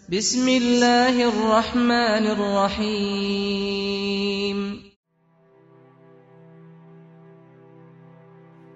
बिस्मिल्लाहिर्रहमानिर्रहीम।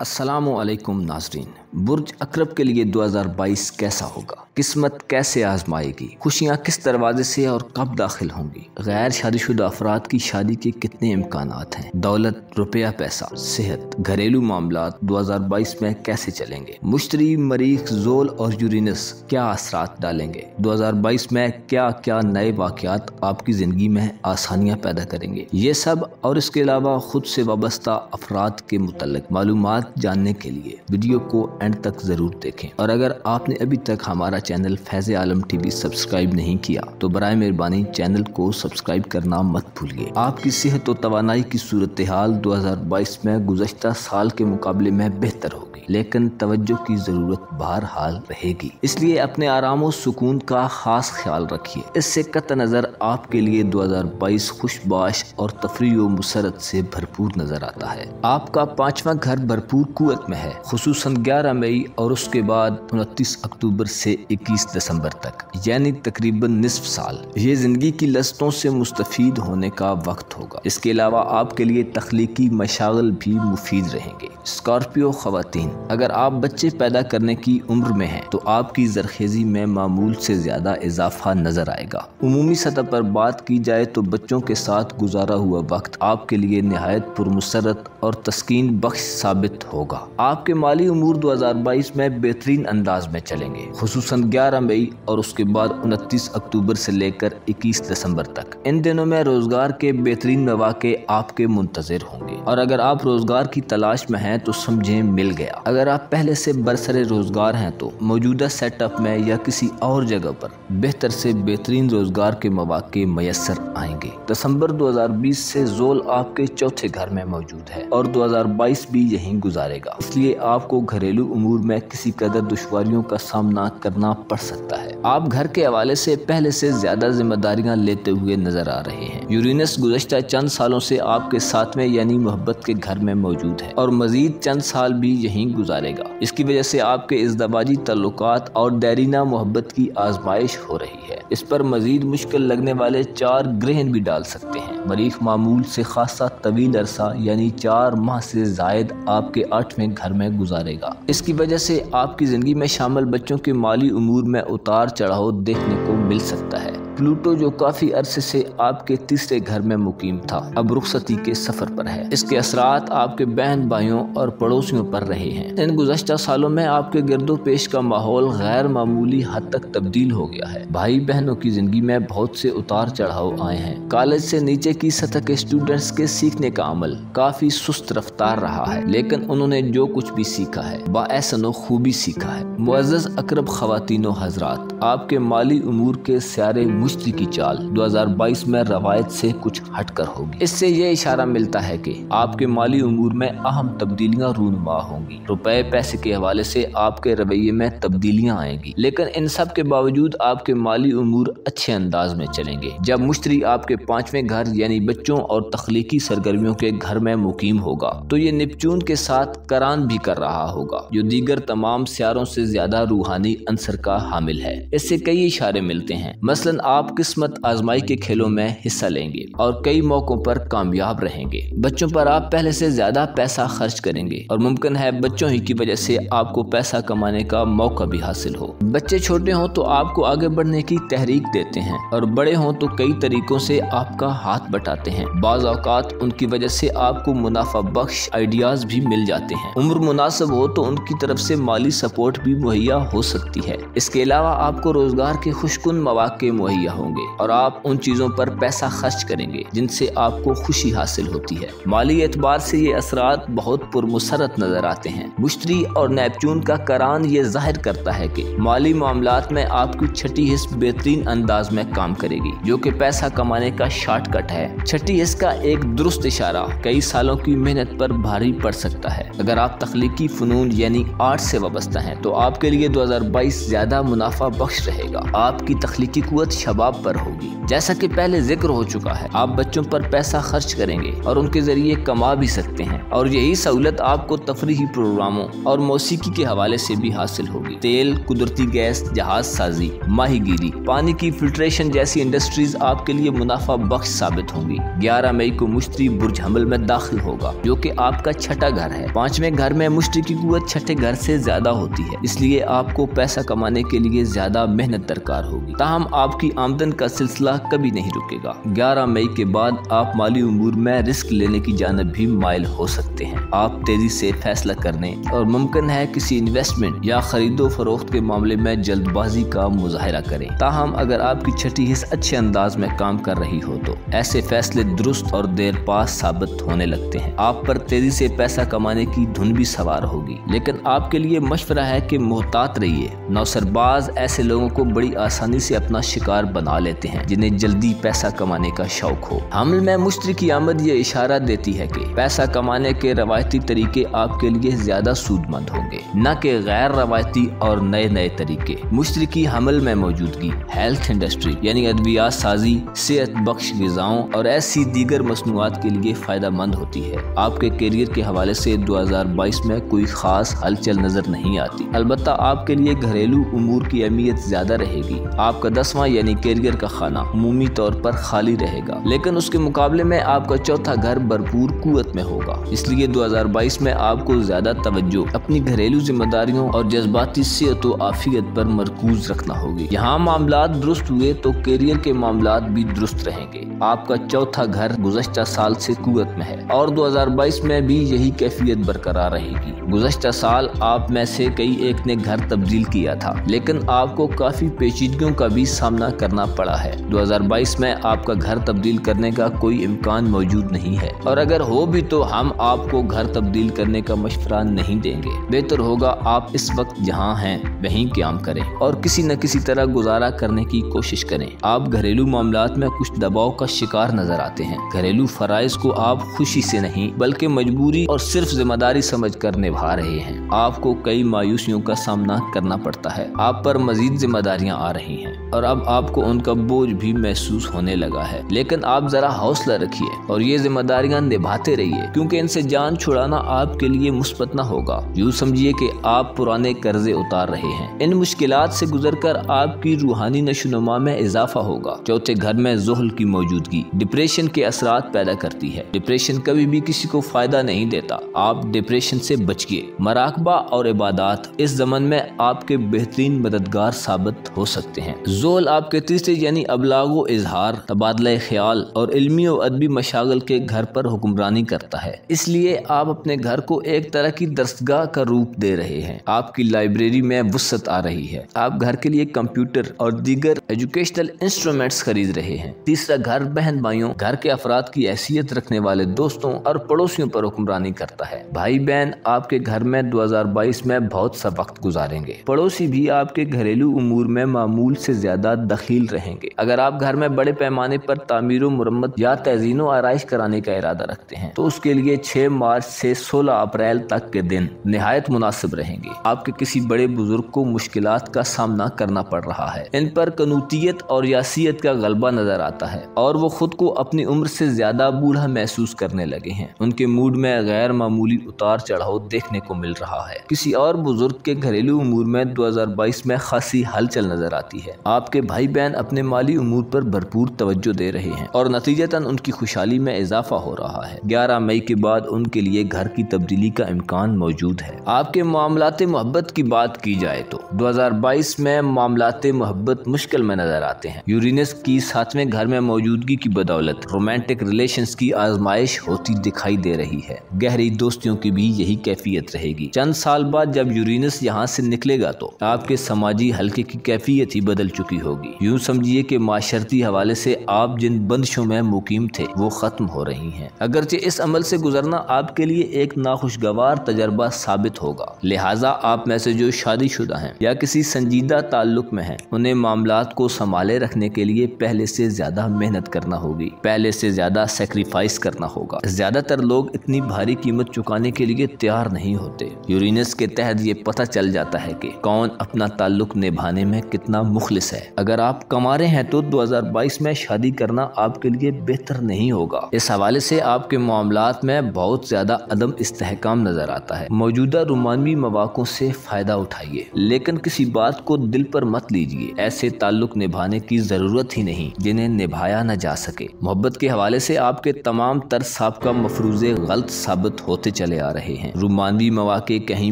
अस्सलामुअलैकुम नाज़रीन, बुर्ज अकरब के लिए 2022 कैसा होगा? किस्मत कैसे आजमाएगी? खुशियाँ किस दरवाजे से और कब दाखिल होंगी? गैर शादीशुदा अफराद की शादी के कितने इम्कानात हैं? दौलत, रुपया, पैसा, सेहत, घरेलू मामलात 2022 में कैसे चलेंगे? मुश्तरी, मरीख, जोल और यूरेनस क्या असरात डालेंगे? 2022 में क्या क्या नए वाक़यात आपकी ज़िंदगी में आसानियाँ पैदा करेंगे? ये सब और इसके अलावा खुद से वाबस्ता अफराद के मुतल्लिक मालूमात जानने के लिए वीडियो को एंड तक जरूर देखें। और अगर आपने अभी तक हमारा चैनल फैज़ आलम टीवी सब्सक्राइब नहीं किया तो बराए मेहरबानी चैनल को सब्सक्राइब करना मत भूलिए। आपकी सेहत और तवानाई की सूरत हाल 2022 में गुज़श्ता साल के मुकाबले में बेहतर होगी, लेकिन तवज्जो की जरूरत बहरहाल रहेगी, इसलिए अपने आराम और सुकून का खास ख्याल रखिए। इससे कत नज़र आपके लिए 2022 खुशबाश और तफरीह व मुसरत से भरपूर नजर आता है। आपका 5वां घर भरपूर कुव्वत में है, खुसूसन 11 मई और उसके बाद 29 अक्टूबर से 21 दिसंबर तक, यानी तकरीबन निस्फ साल। ये जिंदगी की लस्तों से मुस्तफीद होने का वक्त होगा। इसके अलावा आपके लिए तख्लीकी मशागल भी मुफीद रहेंगे। स्कॉर्पियो ख़वातीन, अगर आप बच्चे पैदा करने की उम्र में हैं तो आपकी जरखेजी में मामूल से ज्यादा इजाफा नजर आएगा। उमूमी सतह पर बात की जाए तो बच्चों के साथ गुजारा हुआ वक्त आपके लिए निहायत पुरमुसरत और तस्कीन बख्श साबित होगा। आपके माली उमूर 2022 में बेहतरीन अंदाज में चलेंगे, खुसूसन 11 मई और उसके बाद 29 अक्टूबर से लेकर 21 दिसंबर तक। इन दिनों में रोजगार के बेहतरीन मौके आपके मुंतजिर होंगे, और अगर आप रोजगार की तलाश में हैं तो समझें मिल गया। अगर आप पहले से बरसरे रोजगार हैं तो मौजूदा सेटअप में या किसी और जगह पर बेहतर से बेहतरीन रोजगार के मौके मयसर आएंगे। दिसंबर 2020 से जोल आपके चौथे घर में मौजूद है और 2022 भी यहीं गुजारेगा, इसलिए आपको घरेलू उमूर में किसी कदर दुश्वारियों का सामना करना पड़ सकता है। आप घर के हवाले से पहले से ज्यादा जिम्मेदारियां लेते हुए नजर आ रहे हैं। यूरेनस गुज़श्ता चंद सालों से आपके साथ में यानी मोहब्बत के घर में मौजूद है और मजीद चंद साल भी यहीं गुजारेगा। इसकी वजह से आपके इज़्दवाजी तल्लुकात और देरीना मोहब्बत की आजमाइश हो रही है। इस पर मजीद मुश्किल लगने वाले 4 ग्रहण भी डाल सकते हैं। मरीख मामूल से खासा तवील अरसा यानी 4 माह से जायद आपके 8वें घर में गुजारेगा। इसकी वजह से आपकी जिंदगी में शामिल बच्चों के माली उमूर में उतार चढ़ाव देखने को मिल सकता है। प्लूटो जो काफी अरसे से आपके तीसरे घर में मुकीम था, अब रुखसती के सफर पर है। इसके असरात आपके बहन भाइयों और पड़ोसियों पर रहे हैं। इन गुज़श्ता सालों में आपके गिरदो पेश का माहौल गैर मामूली हद तक तब्दील हो गया है। भाई बहनों की जिंदगी में बहुत से उतार चढ़ाव आए हैं। कॉलेज से नीचे की सतह के स्टूडेंट्स के सीखने का अमल काफी सुस्त रफ्तार रहा है, लेकिन उन्होंने जो कुछ भी सीखा है बाएसनो खूबी सीखा है। मुअज़्ज़ज़ अकरब ख़वातीनो हज़रात, आपके माली उमूर के स्यारे मुश्तरी की चाल 2022 में रवायत से कुछ हटकर होगी। इससे ये इशारा मिलता है कि आपके माली उमूर में अहम तब्दीलियां रूनुमा होंगी। रुपए पैसे के हवाले से आपके रवैये में तब्दीलियां आएंगी, लेकिन इन सब के बावजूद आपके माली उमूर अच्छे अंदाज में चलेंगे। जब मुश्तरी आपके 5वें घर यानी बच्चों और तख्लीकी सरगर्मियों के घर में मुकीम होगा तो ये नेपच्यून के साथ करान भी कर रहा होगा, जो दीगर तमाम सियारों से ज्यादा रूहानी अंसर का हामिल है। इससे कई इशारे मिलते हैं, मसलन आप किस्मत आजमाई के खेलों में हिस्सा लेंगे और कई मौकों पर कामयाब रहेंगे। बच्चों पर आप पहले से ज्यादा पैसा खर्च करेंगे और मुमकिन है बच्चों ही की वजह से आपको पैसा कमाने का मौका भी हासिल हो। बच्चे छोटे हों तो आपको आगे बढ़ने की तहरीक देते हैं और बड़े हों तो कई तरीकों से आपका हाथ बटाते हैं। बाज़ औक़ात उनकी वजह से आपको मुनाफा बख्श आइडियाज भी मिल जाते हैं। उम्र मुनासिब हो तो उनकी तरफ से माली सपोर्ट भी मुहैया हो सकती है। इसके अलावा आपको रोजगार के खुशकुन मौके मुहैया होंगे और आप उन चीजों पर पैसा खर्च करेंगे जिनसे आपको खुशी हासिल होती है। माली एतबार से ये असरात बहुत पुरमुसरत नजर आते हैं। मुश्तरी और नेपच्यून का करान ये जाहिर करता है कि माली मामलात में आपकी छठी हिस्स बेहतरीन अंदाज में काम करेगी, जो कि पैसा कमाने का शॉर्टकट है। छठी हिस्स का एक दुरुस्त इशारा कई सालों की मेहनत पर भारी पड़ सकता है। अगर आप तख्लीकी फनून यानी आर्ट से वाबस्ता हैं तो आपके लिए 2022 ज्यादा मुनाफा बख्श रहेगा। आपकी तख्लीकी कुव्वत दबाव पर होगी। जैसा कि पहले जिक्र हो चुका है, आप बच्चों पर पैसा खर्च करेंगे और उनके जरिए कमा भी सकते हैं, और यही सहूलत आपको तफरीही प्रोग्रामों और मौसीकी के हवाले से भी हासिल होगी। तेल, कुदरती गैस, जहाज साजी, माहीगीरी, पानी की फिल्ट्रेशन जैसी इंडस्ट्रीज आपके लिए मुनाफा बख्श साबित होंगी। 11 मई को मुश्तरी बुर्ज हमल में दाखिल होगा, जो कि आपका छठा घर है। 5वें घर में मुश्तरी की कुव्वत छठे घर से ज्यादा होती है, इसलिए आपको पैसा कमाने के लिए ज्यादा मेहनत दरकार होगी। ताहम आपकी आमदन का सिलसिला कभी नहीं रुकेगा। 11 मई के बाद आप माली उमूर में रिस्क लेने की जानब भी माइल हो सकते हैं। आप तेजी से फैसला करने और मुमकिन है किसी इन्वेस्टमेंट या खरीदो फरोख्त के मामले में जल्दबाजी का मुजाहिरा करें। ताहम अगर आपकी छठी हिस्स अच्छे अंदाज में काम कर रही हो तो ऐसे फैसले दुरुस्त और देर पास साबित होने लगते हैं। आप पर तेजी से पैसा कमाने की धुन भी सवार होगी, लेकिन आपके लिए मशवरा है कि मोहतात रहिए। नौसरबाज ऐसे लोगों को बड़ी आसानी से अपना शिकार बना लेते हैं जिन्हें जल्दी पैसा कमाने का शौक हो। हमल में मुश्तरी की आमद ये इशारा देती है कि पैसा कमाने के रवायती तरीके आपके लिए ज्यादा सूदमंद होंगे, न कि गैर रवायती और नए नए तरीके। मुश्तरी की हमल में मौजूदगी हेल्थ इंडस्ट्री यानी अद्वियात साजी, सेहत बख्श ग़िज़ाओं और ऐसी दीगर मसनूआत के लिए फायदा मंद होती है। आपके करियर के हवाले से 2022 में कोई खास हलचल नजर नहीं आती। अलबत्ता आपके लिए घरेलू उमूर की अहमियत ज्यादा रहेगी। आपका 10वां यानी करियर का खाना उमूमी तौर पर खाली रहेगा, लेकिन उसके मुकाबले में आपका चौथा घर भरपूर कुव्वत में होगा। इसलिए 2022 में आपको ज्यादा तवज्जो अपनी घरेलू जिम्मेदारियों और जज्बाती सेहत व आफियत पर मरकूज रखना होगी। यहाँ मामलात दुरुस्त हुए तो करियर के मामलात भी दुरुस्त रहेंगे। आपका चौथा घर गुज़श्ता साल से कुव्वत में है और 2022 में भी यही कैफियत बरकरार रहेगी। गुज़श्ता साल आप में से कई एक ने घर तब्दील किया था, लेकिन आपको काफी पेचीदगियों का भी सामना करना पड़ा है। 2022 में आपका घर तब्दील करने का कोई इम्कान मौजूद नहीं है, और अगर हो भी तो हम आपको घर तब्दील करने का मशवरा नहीं देंगे। बेहतर होगा आप इस वक्त जहाँ हैं वहीं क़याम करें और किसी न किसी तरह गुजारा करने की कोशिश करें। आप घरेलू मामलात में कुछ दबाव का शिकार नजर आते हैं। घरेलू फराइज को आप खुशी से नहीं बल्कि मजबूरी और सिर्फ जिम्मेदारी समझ कर निभा रहे हैं। आपको कई मायूसियों का सामना करना पड़ता है। आप पर मजीद जिम्मेदारियां आ रही हैं और अब आपको उनका बोझ भी महसूस होने लगा है, लेकिन आप जरा हौसला रखिए और ये जिम्मेदारियां निभाते रहिए, क्योंकि इनसे जान छुड़ाना आपके लिए मुस्बत न होगा। यूँ समझिए कि आप पुराने कर्जे उतार रहे हैं। इन मुश्किलात से गुजरकर आपकी रूहानी नशोनुमा में इजाफा होगा। चौथे घर में ज़ुहल की मौजूदगी डिप्रेशन के असरात पैदा करती है। डिप्रेशन कभी भी किसी को फायदा नहीं देता। आप डिप्रेशन से बचिए। मराकबा और इबादत इस ज़मन में आपके बेहतरीन मददगार साबित हो सकते हैं। ज़ुहल आपके तीसरे यानी अबलागो इजहार, तबादला ख्याल और इल्मी और अदबी मशागल के घर पर हुक्मरानी करता है। इसलिए आप अपने घर को एक तरह की दरसगाह का रूप दे रहे हैं। आपकी लाइब्रेरी में वुसअत आ रही है। आप घर के लिए कंप्यूटर और दीगर एजुकेशनल इंस्ट्रूमेंट्स खरीद रहे हैं। तीसरा घर बहन भाइयों, घर के अफराद की हैसियत रखने वाले दोस्तों और पड़ोसियों पर हुक्मरानी करता है। भाई बहन आपके घर में 2022 में बहुत सा वक्त गुजारेंगे। पड़ोसी भी आपके घरेलू उमूर में मामूल से ज्यादा दखील रहेंगे। अगर आप घर में बड़े पैमाने पर तामीर मुरम्मत या तज़ीनो आराइश कराने का इरादा रखते हैं तो उसके लिए 6 मार्च से 16 अप्रैल तक के दिन निहायत मुनासिब रहेंगे। आपके किसी बड़े बुजुर्ग को मुश्किलात का सामना करना पड़ रहा है। इन पर कनूतियत और यासियत का गलबा नजर आता है और वो खुद को अपनी उम्र से ज्यादा बूढ़ा महसूस करने लगे हैं। उनके मूड में गैर मामूली उतार चढ़ाव देखने को मिल रहा है। किसी और बुजुर्ग के घरेलू उमूर में 2022 में खासी हलचल नजर आती है। आपके भाई बहन अपने माली उमूर पर भरपूर तवज्जो दे रहे हैं और नतीजतन उनकी खुशहाली में इजाफा हो रहा है। 11 मई के बाद उनके लिए घर की तब्दीली का इम्कान मौजूद है। आपके मामलाते मोहब्बत की बात की जाए तो 2022 में मामलाते मोहब्बत मुश्किल में नजर आते हैं। यूरेनस की 7वें घर में मौजूदगी की बदौलत रोमांटिक रिलेशंस की आजमाइश होती दिखाई दे रही है। गहरी दोस्तियों की भी यही कैफियत रहेगी। चंद साल बाद जब यूरेनस यहाँ से निकलेगा तो आपके समाजी हल्के की कैफियत ही बदल चुकी होगी। यूँ समझिए कि माशरती हवाले से आप जिन बंदिशों में मुकीम थे वो खत्म हो रही हैं। अगरचे इस अमल से गुजरना आपके लिए एक नाखुशगवार तजर्बा साबित होगा। लिहाजा आप में से जो शादीशुदा हैं या किसी संजीदा ताल्लुक में हैं, उन्हें मामलात को संभाले रखने के लिए पहले से ज्यादा मेहनत करना होगी, पहले से ज्यादा सेक्रीफाइस करना होगा। ज्यादातर लोग इतनी भारी कीमत चुकाने के लिए तैयार नहीं होते। यूरेनस के तहत ये पता चल जाता है कि कौन अपना ताल्लुक निभाने में कितना मुखलिस है। अगर आप कमा रहे हैं तो 2022 में शादी करना आपके लिए बेहतर नहीं होगा। इस हवाले से आपके मामलात में बहुत ज्यादा अदम इस्तेहकाम नजर आता है। मौजूदा रोमानवी मौक़ों से फायदा उठाइए, लेकिन किसी बात को दिल पर मत लीजिए। ऐसे ताल्लुक निभाने की जरूरत ही नहीं जिन्हें निभाया न जा सके। मोहब्बत के हवाले से आपके तमाम तर साबिक़ा मफरूज़े गलत साबित होते चले आ रहे हैं। रोमानवी मौक़े कहीं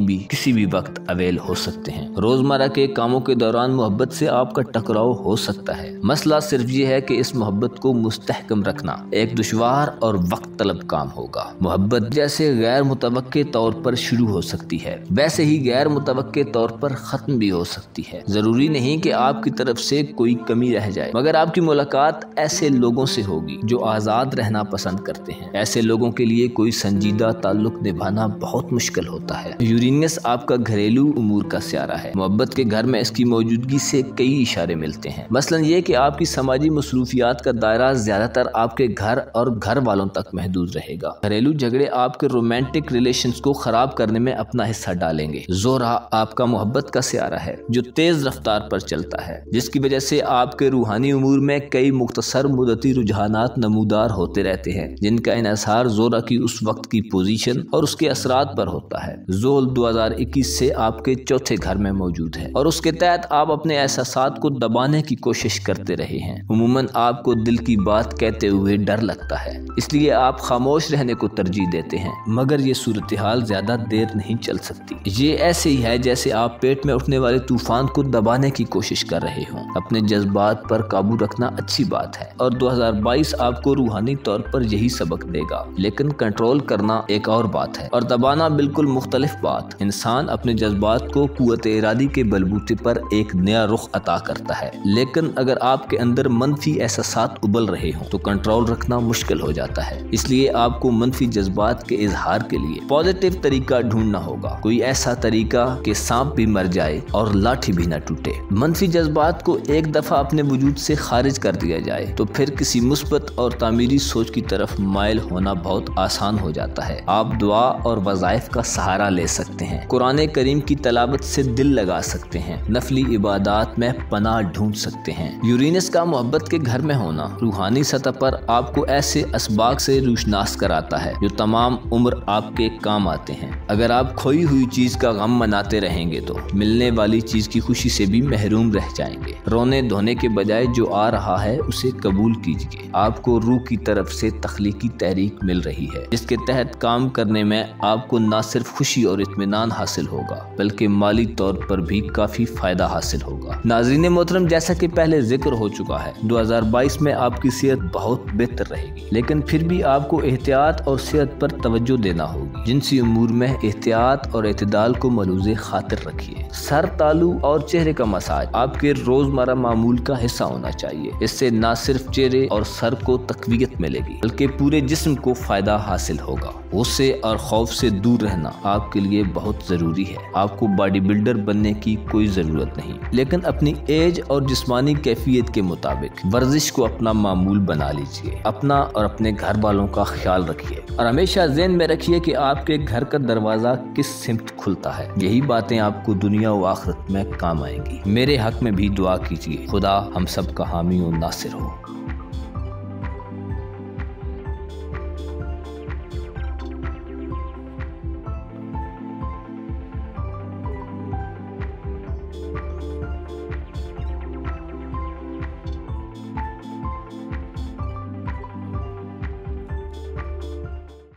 भी किसी भी वक्त अवेल हो सकते हैं। रोजमर्रा के कामों के दौरान मोहब्बत से आपका टकराव हो सकता है। मसला सिर्फ ये है कि इस मोहब्बत को मुस्तहकम रखना एक दुश्वार और वक्त तलब काम होगा। मोहब्बत जैसे गैर मुतवक्के तौर पर शुरू हो सकती है, वैसे ही गैर मुतवक्के तौर पर खत्म भी हो सकती है। जरूरी नहीं कि आपकी तरफ से कोई कमी रह जाए, मगर आपकी मुलाकात ऐसे लोगों से होगी जो आज़ाद रहना पसंद करते हैं। ऐसे लोगों के लिए कोई संजीदा ताल्लुक निभाना बहुत मुश्किल होता है। यूरेनस आपका घरेलू उमूर का स्यारा है। मोहब्बत के घर में इसकी मौजूदगी से कई इशारे मिलते हैं। मसलन ये कि आपकी समाजी मसरूफियात का दायरा ज्यादातर आपके घर और घर वालों तक महदूद रहेगा। घरेलू झगड़े आपके रोमांटिक रिलेशंस को खराब करने में अपना हिस्सा डालेंगे। जोरा आपका मोहब्बत का स्यारा है जो तेज रफ्तार पर चलता है, जिसकी वजह से आपके रूहानी उमूर में कई मुख्तसर मुद्दती रुझानात नमूदार होते रहते हैं, जिनका इन्हिसार जोरा की उस वक्त की पोजीशन और उसके असरात पर होता है। जोल 2021 से आपके चौथे घर में मौजूद है और उसके तहत आप अपने एहसासात को दबाने की कोशिश करते रहे हैं। उमूमन आपको दिल की बात कहते हुए डर लगता है, इसलिए आप खामोश रहने को तरजीह देते हैं, मगर ये सूरत हाल ज्यादा देर नहीं चल सकती। ये ऐसे ही है जैसे आप पेट में उठने वाले तूफान को दबाने की कोशिश कर रहे हों। अपने जज्बात पर काबू रखना अच्छी बात है और 2022 आपको रूहानी तौर पर यही सबक देगा, लेकिन कंट्रोल करना एक और बात है और दबाना बिल्कुल मुख्तलिफ बात। इंसान अपने जज्बात को कुव्वत इरादी के बलबूते पर एक नया रुख अता करता है, लेकिन अगर आपके अंदर मनफी एहसासात उबल रहे हों तो कंट्रोल रखना मुश्किल हो जाता है। इसलिए आपको मनफी जज्बात के इजहार के लिए पॉजिटिव तरीका ढूंढना होगा, कोई ऐसा तरीका कि सांप भी मर जाए और लाठी भी न टूटे। मनफी जज्बात को एक दफा अपने वजूद से खारिज कर दिया जाए तो फिर किसी मुस्बत और तामीरी सोच की तरफ माइल होना बहुत आसान हो जाता है। आप दुआ और वज़ाइफ का सहारा ले सकते हैं, कुरान करीम की तलावत से दिल लगा सकते हैं, नफली इबादात में पनाह ढूंढ सकते हैं। यूरेनस का मोहब्बत के घर में होना रूहानी सतह पर आपको ऐसे असबाग से रूशनास कराता है जो तमाम उम्र आपके काम आते हैं। अगर आप खोई हुई चीज का गम मनाते रहेंगे तो मिलने वाली चीज की खुशी से भी महरूम रह जाएंगे। रोने धोने के बजाय जो आ रहा है उसे कबूल कीजिए। आपको रूह की तरफ से तख्लीकी तहरीक मिल रही है, जिसके तहत काम करने में आपको न सिर्फ खुशी और इत्मीनान हासिल होगा बल्कि माली तौर पर भी काफी फायदा हासिल होगा। नाज़रीन मोहतरम, जैसा कि पहले जिक्र हो चुका है, 2022 में आपकी सेहत बहुत बेहतर रहेगी, लेकिन फिर भी आपको एहतियात और सेहत पर तवज्जो देना होगी। जिनसी उमूर में एहतियात और एतदाल को मलूज़े खातिर रखिए। सर, तालू और चेहरे का मसाज आपके रोजमर्रा मामूल का हिस्सा होना चाहिए। इससे न सिर्फ चेहरे और सर को तकवीयत मिलेगी बल्कि पूरे जिस्म को फायदा हासिल होगा। गुस्से और खौफ से दूर रहना आपके लिए बहुत जरूरी है। आपको बॉडी बिल्डर बनने की कोई जरूरत नहीं, लेकिन अपनी एज और जिस्मानी कैफियत के मुताबिक वर्जिश को अपना मामूल बना लीजिए। अपना और अपने घर वालों का ख्याल रखिए और हमेशा ज़हन में रखिए कि आपके घर का दरवाजा किस सिमत खुलता है। यही बातें आपको दुनिया व आखिरत में काम आएंगी। मेरे हक में भी दुआ कीजिए। खुदा हम सब का हामी और नासिर हो।